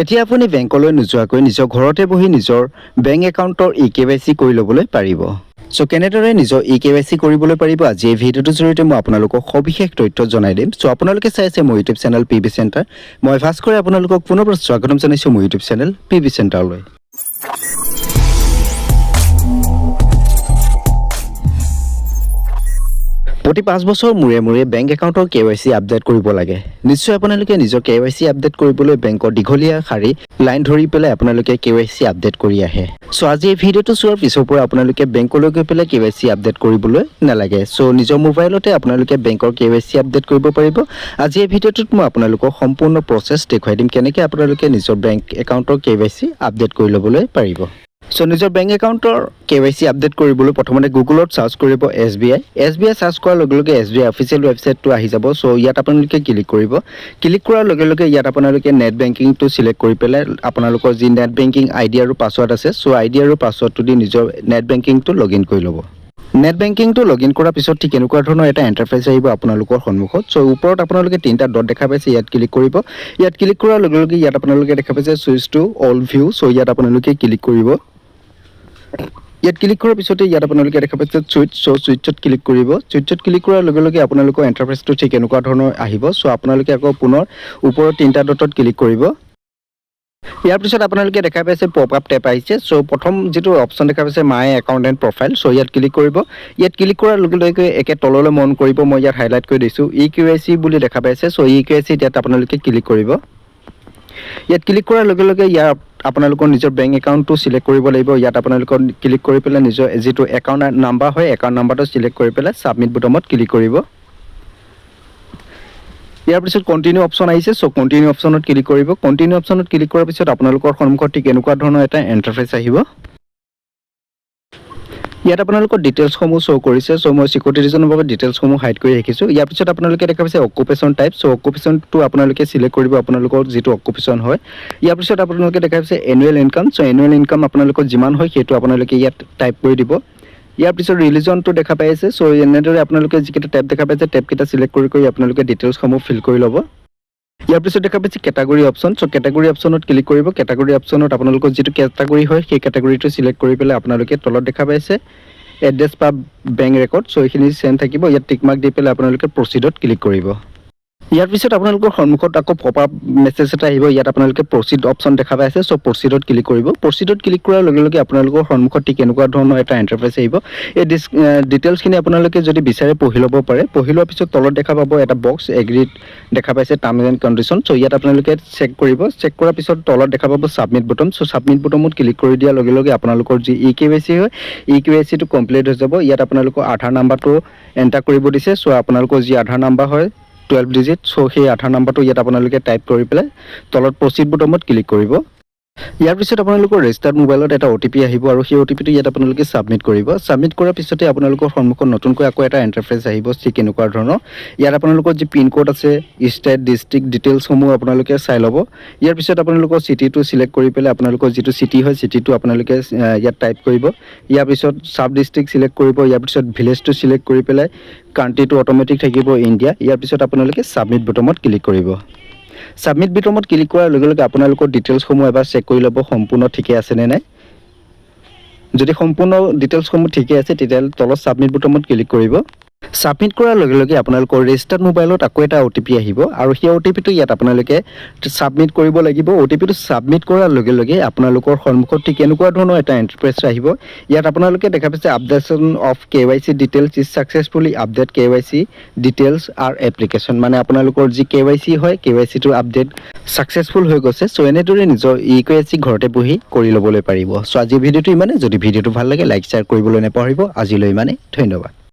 এতিয়া আপুনি বেংকলৈ নোযোৱাকৈ নিজৰ ঘৰতে বহি নিজৰ বেংক একাউণ্টৰ ইকেৱাইচি কৰি ল'বলৈ পাৰিব। কেনেদৰে নিজৰ ইকেৱাইচি কৰিবলৈ পাৰিব আজি এই ভিডিঅ'টোৰ জৰিয়তে মই আপোনালোকক সবিশেষ তথ্য জনাই দিম। আপোনালোকে চাই আছে মোৰ ইউটিউব চেনেল পিবি চেণ্টাৰ। মই ভাস্কৰে আপোনালোকক পুনৰবাৰ স্বাগতম জনাইছোঁ মোৰ ইউটিউব চেনেল পিবি চেণ্টাৰলৈ। প্ৰতি 5 বছৰ মূৰে মূৰে বেংক একাউণ্টৰ কেৱাইচি আপডেট কৰিব লাগে। নিশ্চয় আপোনালোকে নিজৰ কেৱাইচি আপডেট কৰিবলৈ বেংকৰ দীঘলীয়া শাৰী লাইন ধৰি পেলাই আপোনালোকে কেৱাইচি আপডেট কৰি আহে। আজি এই ভিডিঅ'টো চোৱাৰ পিছৰ পৰা আপোনালোকে বেংকলৈ গৈ পেলাই কেৱাইচি আপডেট কৰিবলৈ নালাগে। নিজৰ মোবাইলতে আপোনালোকে বেংকৰ কেৱাইচি আপডেট কৰিব পাৰিব। আজি এই ভিডিঅ'টোত মই আপোনালোকক সম্পূৰ্ণ প্ৰচেছ দেখুৱাই দিম কেনেকৈ আপোনালোকে নিজৰ বেংক একাউণ্টৰ কেৱাইচি আপডেট কৰি ল'বলৈ পাৰিব। নিজৰ বেংক একাউণ্টৰ কেৱাইচি আপডেট কৰিবলৈ প্ৰথমতে গুগলত চাৰ্চ কৰিব SBI চাৰ্চ কৰাৰ লগে লগে SBI অফিচিয়েল ৱেবছাইটটো আহি যাব। ইয়াত আপোনালোকে ক্লিক কৰিব। ক্লিক কৰাৰ লগে লগে ইয়াত আপোনালোকে নেট বেংকিংটো চিলেক্ট কৰি পেলাই আপোনালোকৰ যি নেট বেংকিং ID আৰু পাছৱৰ্ড আছে ID আৰু পাছৱৰ্ডটো দি নিজৰ নেট বেংকিংটো লগ ইন কৰি ল'ব। নেট বেংকিংটো লগ ইন কৰাৰ পিছত ঠিক এনেকুৱা ধৰণৰ এটা ইণ্টাৰফেচ আহিব আপোনালোকৰ সন্মুখত। ওপৰত আপোনালোকে 3টা ডট দেখা পাইছে, ইয়াত ক্লিক কৰিব। ইয়াত ক্লিক কৰাৰ লগে লগে ইয়াত আপোনালোকে দেখা পাইছে চুইচ টু অল ভিউ। ইয়াত আপোনালোকে ক্লিক কৰিব। ইয়াত ক্লিক কৰাৰ পিছতে ইয়াত আপোনালোকে দেখা পাইছে চুইচত ক্লিক কৰিব। চুইচত ক্লিক কৰাৰ লগে লগে আপোনালোকৰ ইণ্টাৰফেচটো ঠিক এনেকুৱা ধৰণৰ আহিব। আপোনালোকে আকৌ পুনৰ ওপৰৰ 3টা ডটত ক্লিক কৰিব। ইয়াৰ পিছত আপোনালোকে দেখা পাইছে পপ আপ টেপ আহিছে। প্ৰথম যিটো অপশ্যন দেখা পাইছে মাই একাউণ্ট এণ্ড প্ৰফাইল। ইয়াত ক্লিক কৰিব। ইয়াত ক্লিক কৰাৰ লগে লগে একে তললৈ মন কৰিব, মই ইয়াত হাইলাইট কৰি দিছোঁ ইকেৱাইচি বুলি দেখা পাইছে। ইকেৱাইচি ইয়াত আপোনালোকে ক্লিক কৰিব। ইয়াত ক্লিক কৰাৰ লগে লগে ইয়াত আপোনালোকৰ নিজৰ বেংক একাউণ্টটো চিলেক্ট কৰিব লাগিব। ইয়াত আপোনালোকৰ ক্লিক কৰি পেলাই নিজৰ যিটো একাউণ্ট নাম্বাৰ হয় একাউণ্ট নাম্বাৰটো চিলেক্ট কৰি পেলাই ছাবমিট বুটামত ক্লিক কৰিব। ইয়াৰ পিছত কণ্টিনিউ অপশ্যন আহিছে। কণ্টিনিউ অপশ্যনত ক্লিক কৰিব। কণ্টিনিউ অপশ্যনত ক্লিক কৰাৰ পিছত আপোনালোকৰ সন্মুখত ঠিক এনেকুৱা ধৰণৰ এটা ইণ্টাৰফেচ আহিব। ইয়াত আপোনালোকৰ ডিটেইলছসমূহ শ্ব' কৰিছে। মই চিকিউৰিটি ৰিজনৰ বাবে ডিটেইলছসমূহ হাইড কৰি ৰাখিছোঁ। ইয়াৰ পিছত আপোনালোকে দেখা পাইছে অকুপেশ্যন টাইপ। অকুপেশ্যনটো আপোনালোকে চিলেক্ট কৰিব আপোনালোকৰ যিটো অকুপেশ্যন হয়। ইয়াৰ পিছত আপোনালোকে দেখা পাইছে এনুৱেল ইনকাম। এনুৱেল ইনকাম আপোনালোকৰ যিমান হয় সেইটো আপোনালোকে ইয়াত টাইপ কৰি দিব। ইয়াৰ পিছত ৰিলিজনটো দেখা পাইছে। এনেদৰে আপোনালোকে যিকেইটা টেপ দেখা পাইছে টেপকেইটা চিলেক্ট কৰি আপোনালোকে ডিটেইলছসমূহ ফিল কৰি ল'ব। ইয়াৰ পিছত দেখা পাইছে কেটাগৰী অপশ্যন। কেটাগৰী অপশ্যনত ক্লিক কৰিব। কেটাগৰী অপশ্যনত আপোনালোকৰ যিটো কেটাগৰী হয় সেই কেটাগৰীটো চিলেক্ট কৰি পেলাই আপোনালোকে তলত দেখা পাইছে এড্ৰেছ বা বেংক ৰেকৰ্ড। এইখিনি চেম থাকিব। ইয়াত টিক মাৰ্ক দি পেলাই আপোনালোকে প্ৰচিডত ক্লিক কৰিব। ইয়াৰ পিছত আপোনালোকৰ সন্মুখত আকৌ পপ আপ মেছেজ এটা আহিব। ইয়াত আপোনালোকে প্ৰচিড অপশ্যন দেখা পাইছে। প্ৰচিডত ক্লিক কৰিব। প্ৰচিডত ক্লিক কৰাৰ লগে লগে আপোনালোকৰ সন্মুখত ঠিক এনেকুৱা ধৰণৰ এটা ইণ্টাৰফেচ আহিব। এই ডিটেইলছখিনি আপোনালোকে যদি বিচাৰে পঢ়ি ল'ব পাৰে। পঢ়ি লোৱাৰ পিছত তলত দেখা পাব এটা বক্স এগ্ৰিড দেখা পাইছে টাৰ্মছ এণ্ড কণ্ডিশ্যন। ইয়াত আপোনালোকে চেক কৰিব। চেক কৰাৰ পিছত তলত দেখা পাব ছাবমিট বুটাম। ছাবমিট বুটামত ক্লিক কৰি দিয়াৰ লগে লগে আপোনালোকৰ যি ইকেৱাইচি হয় ইকেৱাইচিটো কমপ্লিট হৈ যাব। ইয়াত আপোনালোকৰ আধাৰ নাম্বাৰটো এণ্টাৰ কৰিব দিছে। আপোনালোকৰ যি আধাৰ নাম্বাৰ হয় 12 ডিজিট। সেই আধাৰ নাম্বাৰটো ইয়াত আপোনালোকে টাইপ কৰি পেলাই তলত প্ৰচিড বুটামত ক্লিক কৰিব। ইয়াৰ পিছত আপোনালোকৰ ৰেজিষ্টাৰ্ড মোবাইলত এটা OTP আহিব আৰু সেই OTPটো ইয়াত আপোনালোকে ছাবমিট কৰিব। ছাবমিট কৰাৰ পিছতে আপোনালোকৰ সন্মুখত নতুনকৈ আকৌ এটা ইণ্টাৰফেচ আহিব ঠিক এনেকুৱা ধৰণৰ। ইয়াত আপোনালোকৰ যি পিন কোড আছে ষ্টেট ডিষ্ট্ৰিক্ট ডিটেইলছসমূহ আপোনালোকে চাই ল'ব। ইয়াৰ পিছত আপোনালোকৰ চিটিটো চিলেক্ট কৰি পেলাই আপোনালোকৰ যিটো চিটি হয় চিটিটো আপোনালোকে ইয়াত টাইপ কৰিব। ইয়াৰ পিছত ছাব ডিষ্ট্ৰিক্ট চিলেক্ট কৰিব। ইয়াৰ পিছত ভিলেজটো চিলেক্ট কৰি পেলাই কাণ্ট্ৰিটো অট'মেটিক থাকিব ইণ্ডিয়া। ইয়াৰ পিছত আপোনালোকে ছাবমিট বুটামত ক্লিক কৰিব। ছাবমিট বুটামত ক্লিক কৰাৰ লগে লগে আপোনালোকৰ ডিটেইলছসমূহ এবাৰ চেক কৰি ল'ব সম্পূৰ্ণ ঠিকে আছেনে নাই। যদি সম্পূৰ্ণ ডিটেইলছসমূহ ঠিকে আছে তেতিয়াহ'লে তলত ছাবমিট বুটামত ক্লিক কৰিব। ছাবমিট কৰাৰ লগে লগে আপোনালোকৰ ৰেজিষ্টাৰ্ড মোবাইলত আকৌ এটা OTP আহিব আৰু সেই OTPটো ইয়াত আপোনালোকে ছাবমিট কৰিব লাগিব। OTPটো ছাবমিট কৰাৰ লগে লগে আপোনালোকৰ সন্মুখত ঠিক এনেকুৱা ধৰণৰ এটা ইণ্টাৰফেচ আহিব। ইয়াত আপোনালোকে দেখা পাইছে updation of KYC details is successfully update KYC details আৰ এপ্লিকেশ্যন। মানে আপোনালোকৰ যি KYC হয় KYCটো আপডেট ছাকচেছফুল হৈ গৈছে। এনেদৰে নিজৰ ইকেৱাইচি ঘৰতে বহি কৰি ল'বলৈ পাৰিব। আজিৰ ভিডিঅ'টো ইমানে। যদি ভিডিঅ'টো ভাল লাগে লাইক শ্বেয়াৰ কৰিবলৈ নাপাহৰিব। আজিলৈ ইমানে। ধন্যবাদ।